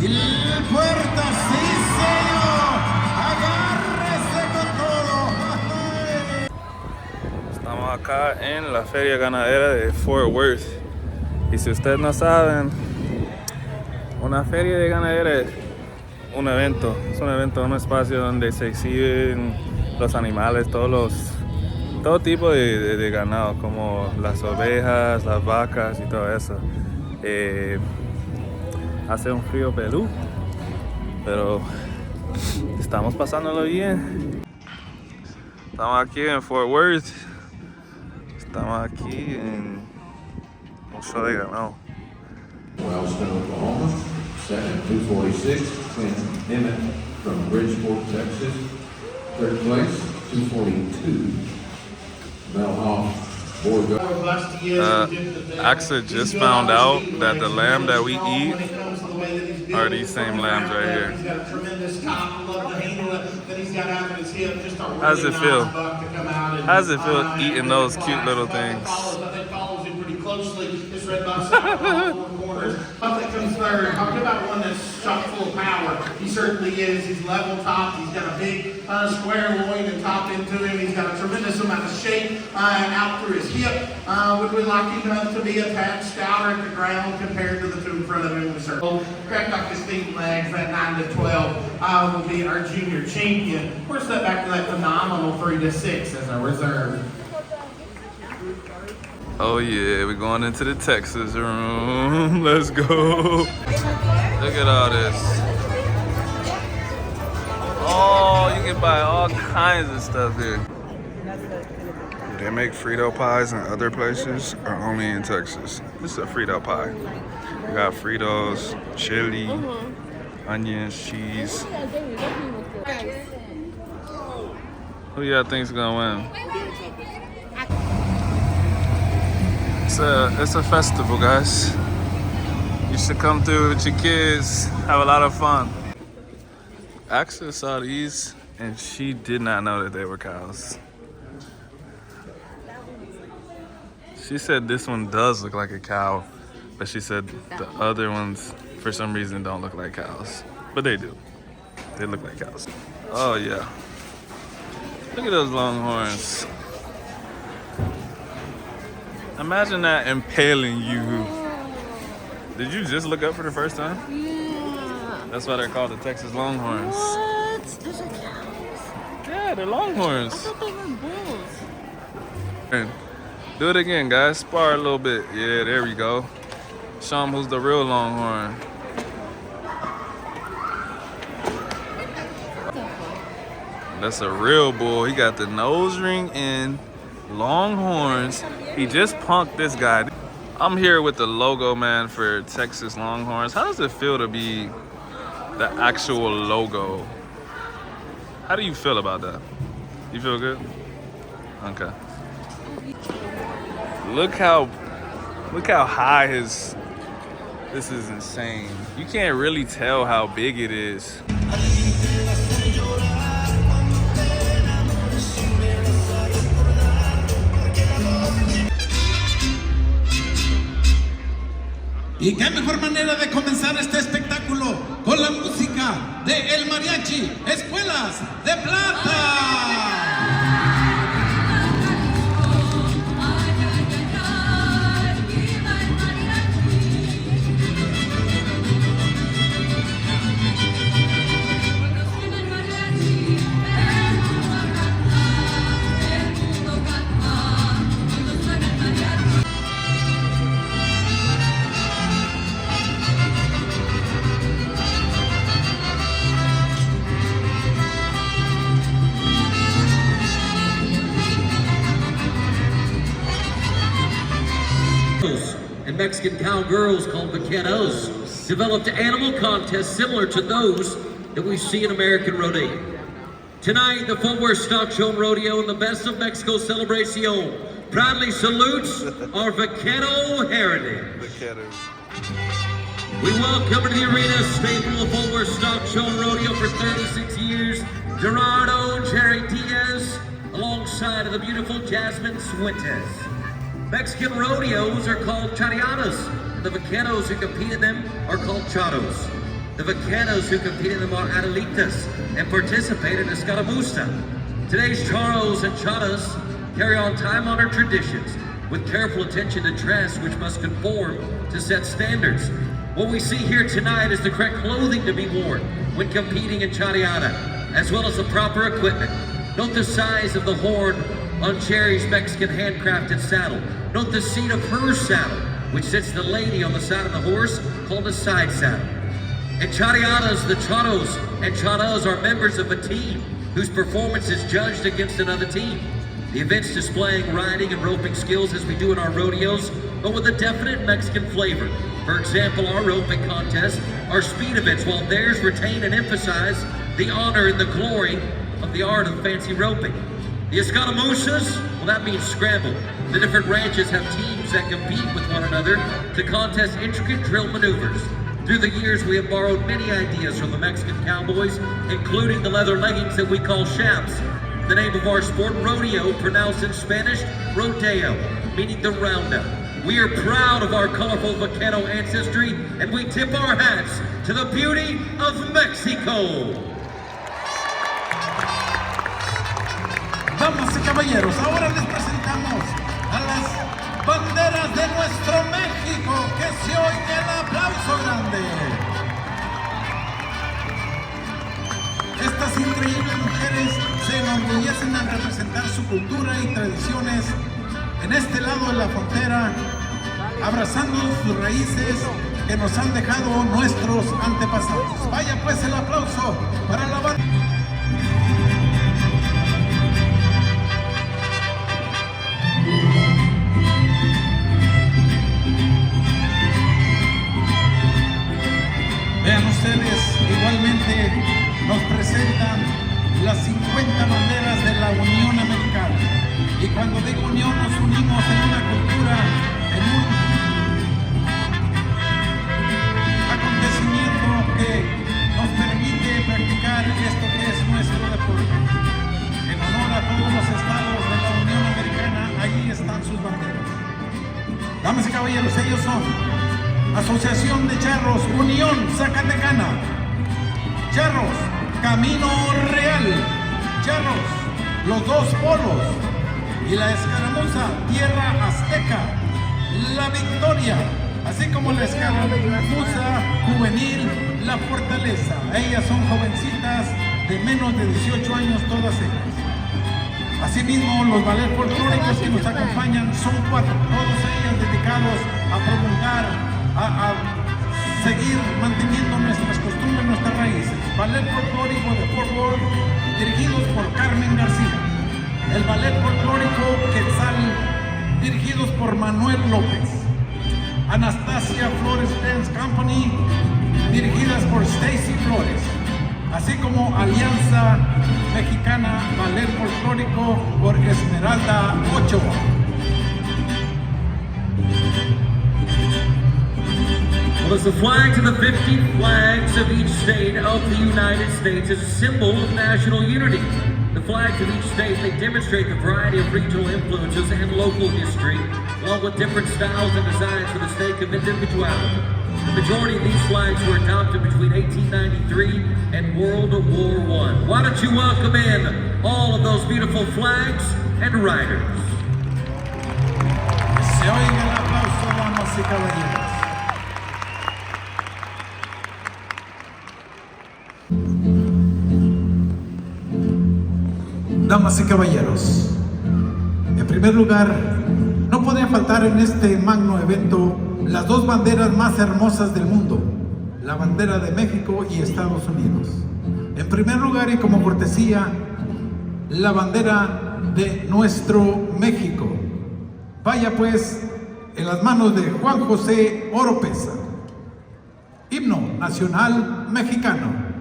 Y el puerto, sí señor. Agárrese con todo. Estamos acá en la feria ganadera de Fort Worth. Y si ustedes no saben, una feria de ganadera es un evento. Es un evento, un espacio donde se exhiben los animales, todo tipo de ganado, como las ovejas, las vacas y todo eso. Hace un frío pelú, pero estamos pasándolo bien. Estamos aquí en Fort Worth. Estamos aquí en un show de ganado. Wellston, Oklahoma. Second, 246, Clint Emmett from Bridgeport, Texas. Third place, 242, Mel Hoff, Borgo. Axa just found out that the lamb that we eat are these same lambs right here. How does it feel? How does it feel eating those cute little things? Closely, this red box four corners. That comes third. Talking about one that's chock full of power. He certainly is. He's level topped. He's got a big square loin and top into him. He's got a tremendous amount of shape out through his hip. Would we like him to be a tad stouter at the ground compared to the two in front of him? So, cracked off his feet and legs. That 9 to 12 will be our junior champion. We're set back to that phenomenal 3 to 6 as our reserve. Oh yeah, we're going into the Texas room. Let's go. Look at all this. Oh, you can buy all kinds of stuff here. Do they make Frito pies in other places or only in Texas? This is a Frito pie. We got Fritos, chili, onions, cheese. Who y'all think's gonna win? It's a festival, guys. You should come through with your kids, have a lot of fun. Axa saw these and she did not know that they were cows. She said this one does look like a cow, but she said the other ones for some reason don't look like cows. But they do. They look like cows. Oh yeah. Look at those long horns. Imagine that impaling you. Did you just look up for the first time? Yeah. That's why they're called the Texas Longhorns. What? Those are cows. Yeah, they're Longhorns. I thought they were bulls. Do it again, guys. Spar a little bit. Yeah, there we go. Show them who's the real Longhorn. That's a real bull. He got the nose ring in, long horns. He just punked this guy. I'm here with the logo man for Texas Longhorns. How does it feel to be the actual logo? How do you feel about that? You feel good? Okay. Look how high his, this is insane. You can't really tell how big it is. Y qué mejor manera de comenzar este espectáculo con la música de El Mariachi Espuelas de Plata. And Mexican cowgirls called vaqueros developed animal contests similar to those that we see in American rodeo. Tonight, the Fort Worth Stock Show and Rodeo and the Best of Mexico Celebración proudly salutes our vaquero heritage. We welcome to the arena staple of Fort Worth Stock Show and Rodeo for 36 years, Gerardo Jerry Diaz, alongside of the beautiful Jasmine Suentes. Mexican rodeos are called charreadas. The vaqueros who compete in them are called charros. the vaqueros who compete in the more adelitas and participate in escaramuza. Today's charros and charas carry on time-honored traditions with careful attention to dress which must conform to set standards. What we see here tonight is the correct clothing to be worn when competing in charreada, as well as the proper equipment. Note the size of the horn on Cherry's Mexican handcrafted saddle. Note the seat of her saddle, which sits the lady on the side of the horse, called a side saddle. In charreadas, the charros and charas are members of a team whose performance is judged against another team. The events displaying riding and roping skills as we do in our rodeos, but with a definite Mexican flavor. For example, our roping contests are speed events, while theirs retain and emphasize the honor and the glory of the art of fancy roping. The escaramuzas, well, that means scramble. The different ranches have teams that compete with one another to contest intricate drill maneuvers. Through the years, we have borrowed many ideas from the Mexican cowboys, including the leather leggings that we call chaps. The name of our sport, rodeo, pronounced in Spanish, rodeo, meaning the roundup. We are proud of our colorful vaquero ancestry, and we tip our hats to the beauty of Mexico. Damas y caballeros, ahora les presentamos a las banderas de nuestro México. Que se oiga el aplauso grande. Estas increíbles mujeres se enorgullecen al representar su cultura y tradiciones en este lado de la frontera, abrazando sus raíces que nos han dejado nuestros antepasados. Vaya pues el aplauso para la banda. Vean ustedes, igualmente nos presentan las 50 banderas de la Unión Americana. Y cuando digo unión, nos unimos en una cultura, en un acontecimiento que nos permite practicar esto que es nuestro deporte. En honor a todos los estados de la Unión Americana, ahí están sus banderas. Damas y caballeros, ellos son Asociación de Charros Unión Zacatecana, Charros Camino Real, Charros Los Dos Polos y la escaramuza Tierra Azteca, La Victoria, así como la escaramuza juvenil La Fortaleza. Ellas son jovencitas de menos de 18 años, todas ellas. Asimismo, los ballets folclóricos que nos acompañan son 4, todos ellos dedicados a promulgar, a seguir manteniendo nuestras costumbres, nuestras raíces. Ballet folclórico de Fort Worth, dirigidos por Carmen García. El ballet folclórico Quetzal, dirigidos por Manuel López. Anastasia Flores Dance Company, dirigidas por Stacy Flores. Así como Alianza Mexicana Ballet Folclórico por Esmeralda Ochoa. Well, as the flag to the 50 flags of each state of the United States is a symbol of national unity. The flags of each state, they demonstrate the variety of regional influences and local history, along with different styles and designs for the sake of individuality. The majority of these flags were adopted between 1893 and World War I. Why don't you welcome in all of those beautiful flags and riders? Se oiga el aplauso, damas y caballeros. Damas y caballeros, en primer lugar, no podía faltar en este magno evento las dos banderas más hermosas del mundo, la bandera de México y Estados Unidos. En primer lugar y como cortesía, la bandera de nuestro México. Vaya pues en las manos de Juan José Oropesa, himno nacional mexicano.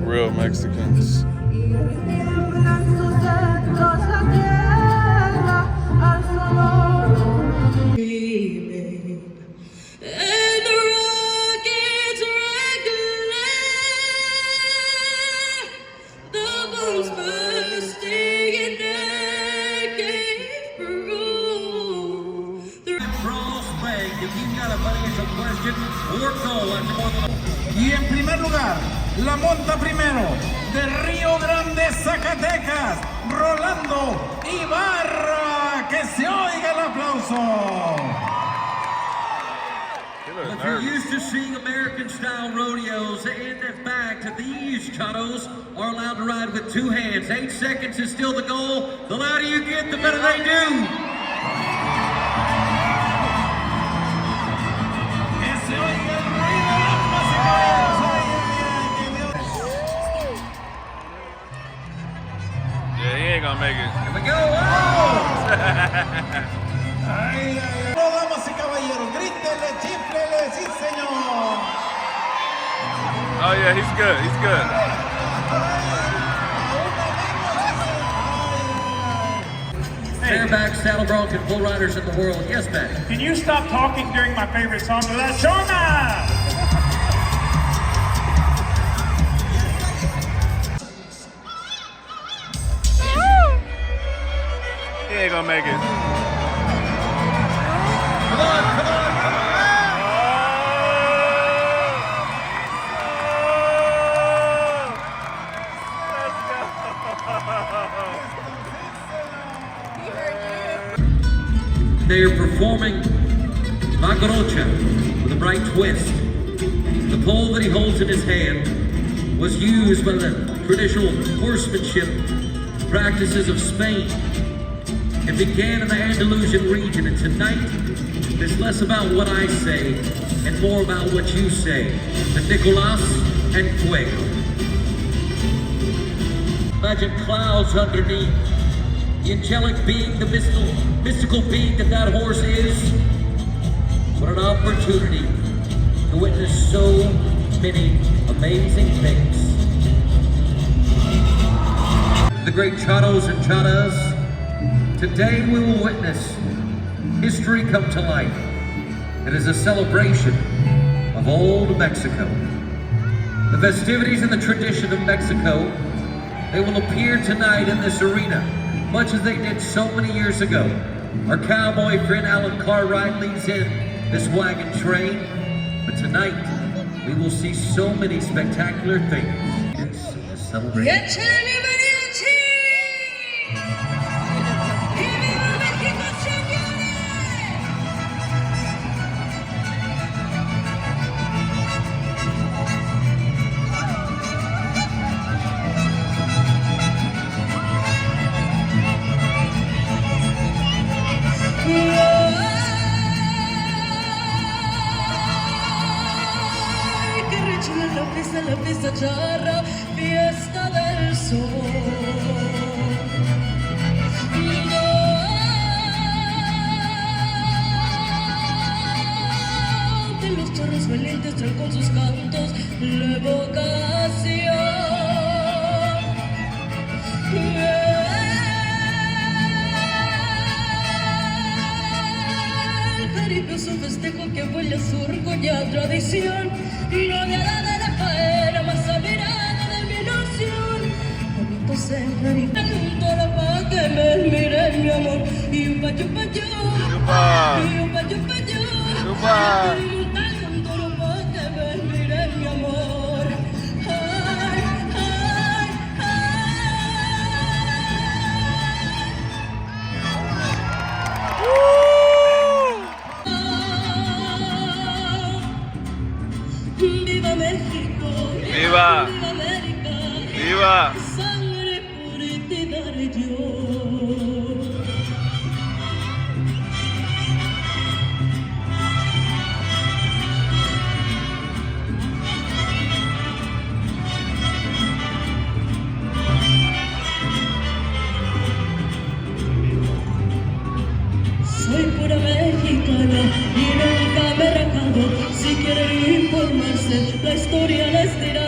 Real Mexicans. region or goal after more than Y en primer lugar, la monta primero de Río Grande, Zacatecas, Rolando Ibarra. Que se oiga el aplauso. If you're used to seeing American-style rodeos, in fact, these chatos are allowed to ride with two hands. 8 seconds is still the goal. The louder you get, the better they do. Que se oiga el ruido, damas y caballeros. Ay, Yeah, he ain't gonna make it. Here we go. ay, ay. No, damas y caballeros, grítele, chiflele, sí, señor. Oh yeah, he's good. He's good. Bareback saddle bronc and bull riders in the world. Yes, man. Can you stop talking during my favorite song? La Chona! He ain't gonna make it. They are performing La Gorocha with a bright twist. The pole that he holds in his hand was used by the traditional horsemanship practices of Spain. It began in the Andalusian region, and tonight it's less about what I say and more about what you say. The Nicolas and Fuego. Imagine clouds underneath. The angelic being, the mystical being that horse is. What an opportunity to witness so many amazing things. The great chatos and chatas, today we will witness history come to life. It is a celebration of old Mexico. The festivities and the tradition of Mexico, they will appear tonight in this arena, much as they did so many years ago. Our cowboy friend Alan Cartwright leads in this wagon train, but tonight we will see so many spectacular things. It's a celebration. La pista charra, fiesta del sol. De los charros valientes traen con sus cantos la evocación. El Caribe su festejo que huele a surco y a tradición. Rodeada de la faena, más admirada de mi nación. Bonito ser canto pa' que me mire mi amor. Yupa, yupa, yupa. Yupa, yupa, yupa. Canto pa' que me mire mi amor. Ay, ay, ¡Viva México! ¡Viva! ¡Viva América! ¡Viva! Sangre pura te daré yo. Soy pura mexicana y nunca me he rajado. Si quieren informarse, la historia les dirá.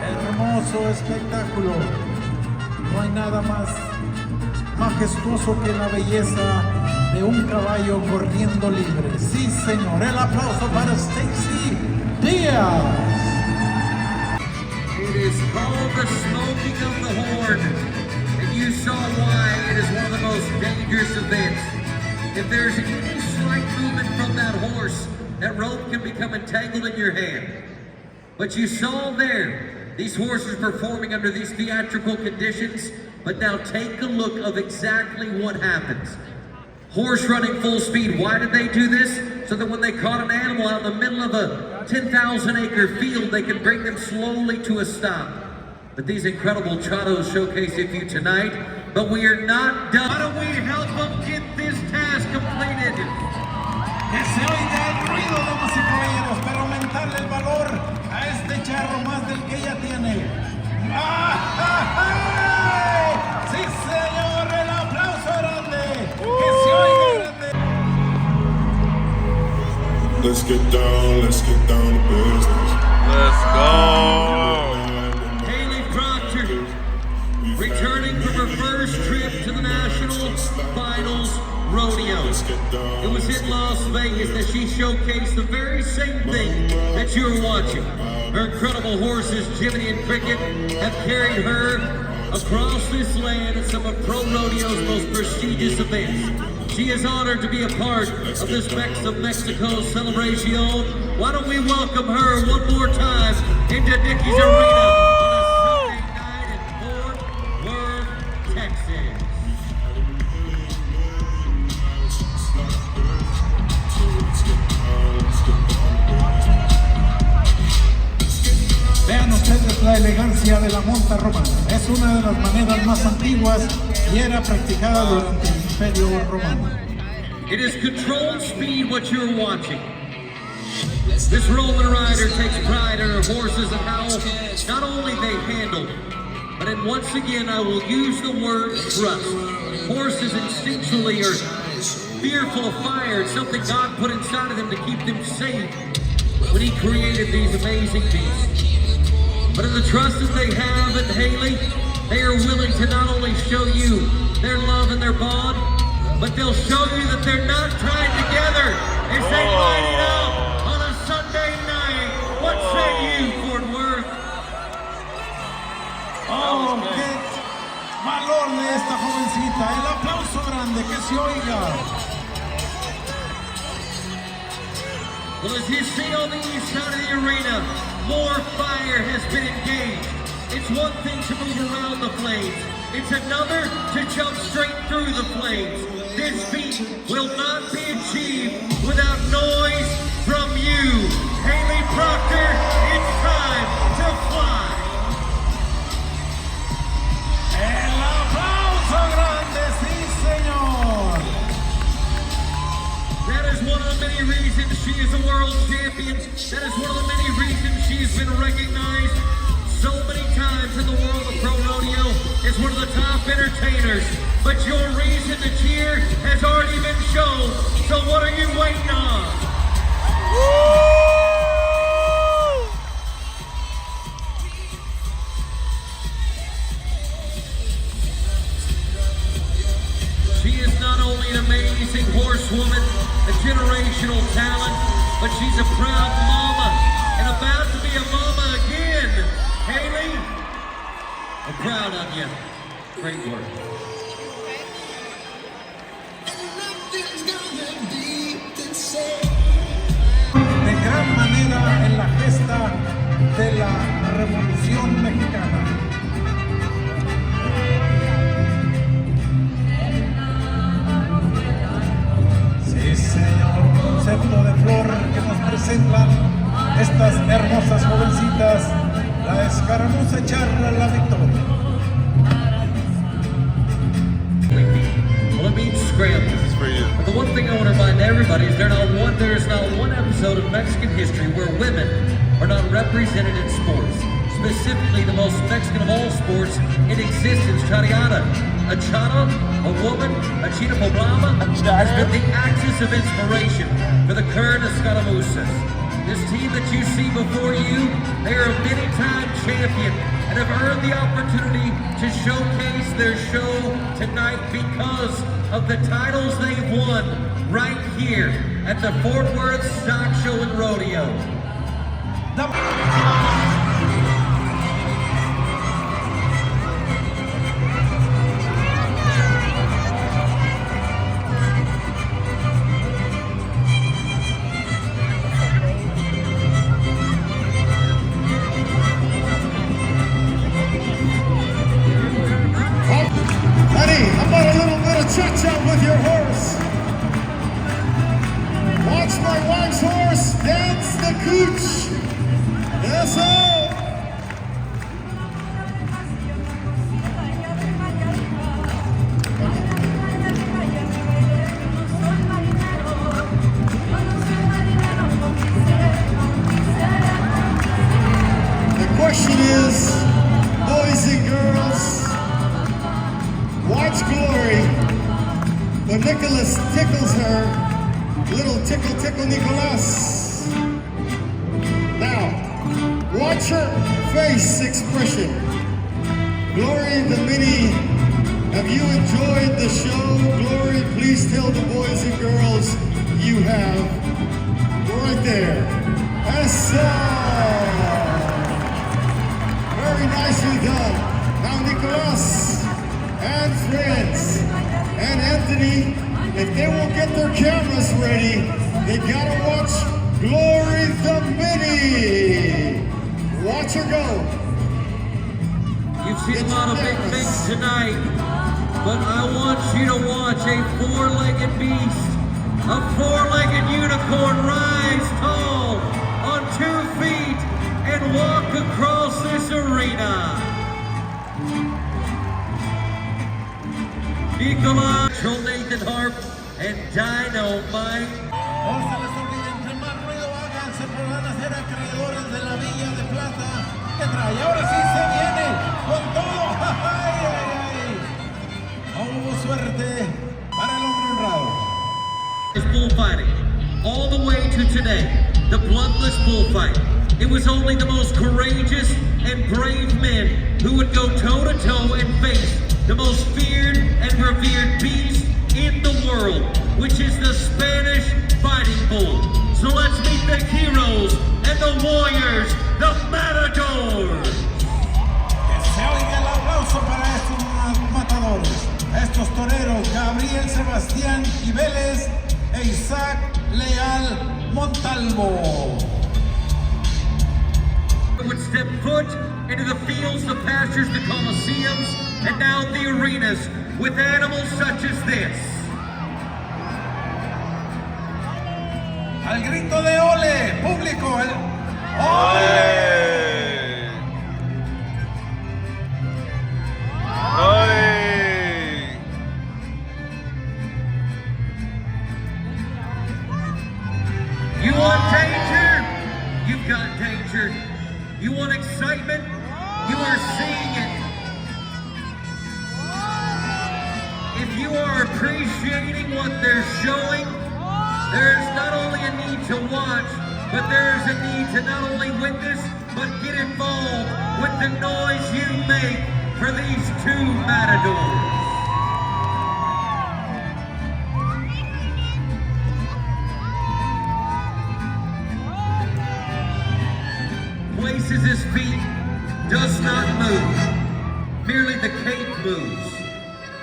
Hermoso espectáculo. No hay nada más majestuoso que la belleza de un caballo corriendo libre. Sí, señor. El aplauso para Stacy Díaz. It is called the smoking of the horn, and you saw why. dangerous events. If there's any slight movement from that horse, that rope can become entangled in your hand. But you saw there, these horses performing under these theatrical conditions, but now take a look of exactly what happens. Horse running full speed. Why did they do this? So that when they caught an animal out in the middle of a 10,000 acre field, they can bring them slowly to a stop. But these incredible chatos showcase it for you tonight, but we are not done. Why don't we help them get this task completed? Que se oiga el ruido, damas y caballeros, para aumentarle el valor a este charro más del que ya tiene. ¡Ay! ¡Sí, señor! ¡El aplauso grande! ¡Que se oiga grande! Let's get down to business. Let's go. Haley Proctor, returning from her first trip to the National Finals Rodeo. It was in Las Vegas that she showcased the very same thing that you're watching. Her incredible horses, Jiminy and Cricket, have carried her across this land at some of Pro Rodeo's most prestigious events. She is honored to be a part of this Bex of Mexico Celebración. Why don't we welcome her one more time into Dickies Arena on a Sunday night in Fort Worth, Texas. Vean ustedes la elegancia de la monta romana. Es una de las maneras más antiguas y era practicada durante el Imperio Romano. It is controlled speed what you're watching. This Roman rider takes pride in her horses and how not only they handle, but in once again I will use the word trust. Horses instinctually are fearful of fire. It's something God put inside of them to keep them safe when He created these amazing beasts. But in the trust that they have in Haley, they are willing to not only show you their love and their bond, but they'll show you that they're not tied together as they line it up on a Sunday night. What say you, Fort Worth? ¡Oh, qué valor de esta jovencita! El aplauso grande, que se oiga. Well, as you see on the east side of the arena, more fire has been engaged. It's one thing to move around the flames. It's another to jump straight through the flames. This feat will not be achieved without noise from you. Haley Proctor, it's time to fly. ¡El aplauso grande, sí, señor! That is one of the many reasons she is a world champion. That is one of the many reasons she's been recognized so many times in the world of pro rodeo as one of the top entertainers. But your reason to cheer has already been shown. So what are you waiting on? She is not only an amazing horsewoman, a generational talent, but she's a proud mama and about to be a mama again. Haley, I'm proud of you. Great work. De gran manera en la gesta de la Revolución Mexicana. Sí, señor, concepto de flor que nos presentan estas hermosas jovencitas, la escaramuza echarla la victoria. Well, it means scramble. But the one thing I want to remind everybody is there is not one episode of Mexican history where women are not represented in sports. Specifically, the most Mexican of all sports in existence, Chariana. A chata, a woman, a chita poblana, has been the axis of inspiration for the current escaramuzas. This team that you see before you, they are a many-time champion and have earned the opportunity to showcase their show tonight because of the titles they've won right here at the Fort Worth Stock Show and Rodeo. Eso. The question is, boys and girls, watch Glory, but Nicholas tickles her. Little tickle, tickle, Nicholas. Now, watch her face expression. Glory, the mini, have you enjoyed the show? Glory, please tell the boys and girls you have. Right there. Eso! Very nicely done. Now, Nicholas and friends and Anthony, if they will get their cameras ready, they gotta watch Glory the Mini. Watch her go. You've seen a lot of big things tonight, but I want you to watch a four-legged beast, a four-legged unicorn rise tall on 2 feet and walk across this arena. Nicola, Nathan Harp, and Dynamite. No se les olvide, entre más ruido hagan, se podrán hacer acreedores de la Villa de Plata que trae. Ahora sí se viene con todo. ¡Ay, ay, ay! No hubo suerte para el hombre honrado. Is bullfighting all the way to today, the bloodless bullfight. It was only the most courageous and brave men who would go toe-to-toe and face the most feared and revered beast in the world, which is the Spanish fighting bull. So let's meet the heroes and the warriors, the matadors. Que se oiga el aplauso para estos matadores, estos toreros, Gabriel Sebastián y Vélez e Isaac Leal Montalvo. Would step foot into the fields, the pastures, the coliseums, and now the arenas with animals such as this. Al grito de ole, público, el ole. You want danger? You've got danger. You want excitement? You are seeing it. If you are appreciating what they're showing, there's not only a need to watch, but there's a need to not only witness, but get involved with the noise you make for these two matadors. Places his feet, does not move. Merely the cape moves.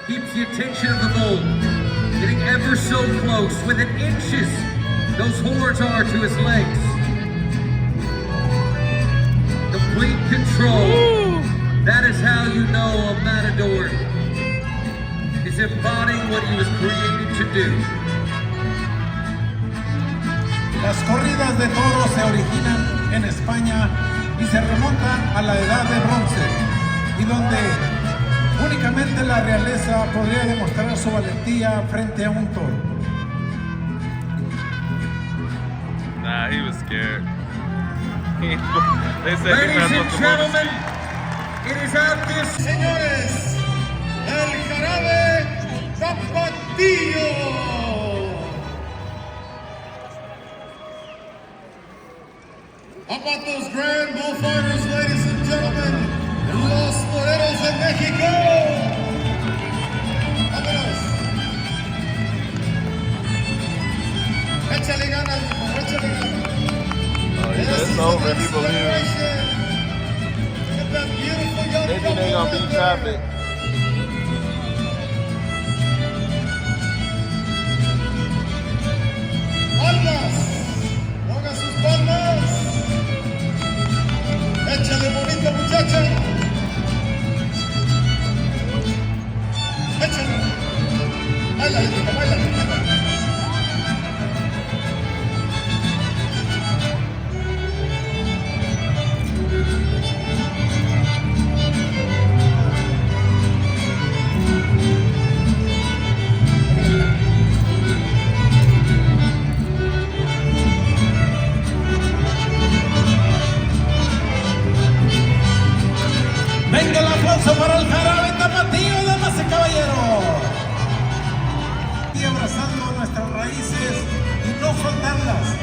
Keeps the attention of the bull, getting ever so close, within inches those horns are to his legs. Complete control. That is how you know a matador is embodying what he was created to do. Las corridas de toros se originan en España y se remontan a la edad de bronce, y donde únicamente la realeza podría demostrar su valentía frente a un toro. Nah, he was scared. They said Ladies and gentlemen, it is at this. Señores, el jarabe zapatillo. How about those grand bullfighters, ladies and gentlemen? Los toreros de México. Vámonos. Échale ganas, échale ganas. It's over, people here. Look at that beautiful young They think they gonna beat traffic. Palmas. Ponga sus palmas. Échale bonita, muchacha. Échale. Baila, hija, baila, baila. nuestras raíces y no soltarlas.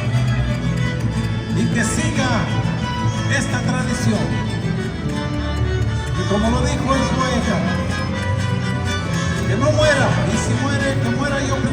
Y que siga esta tradición. Y como lo dijo el poeta, que no muera, y si muere, que muera yo primero.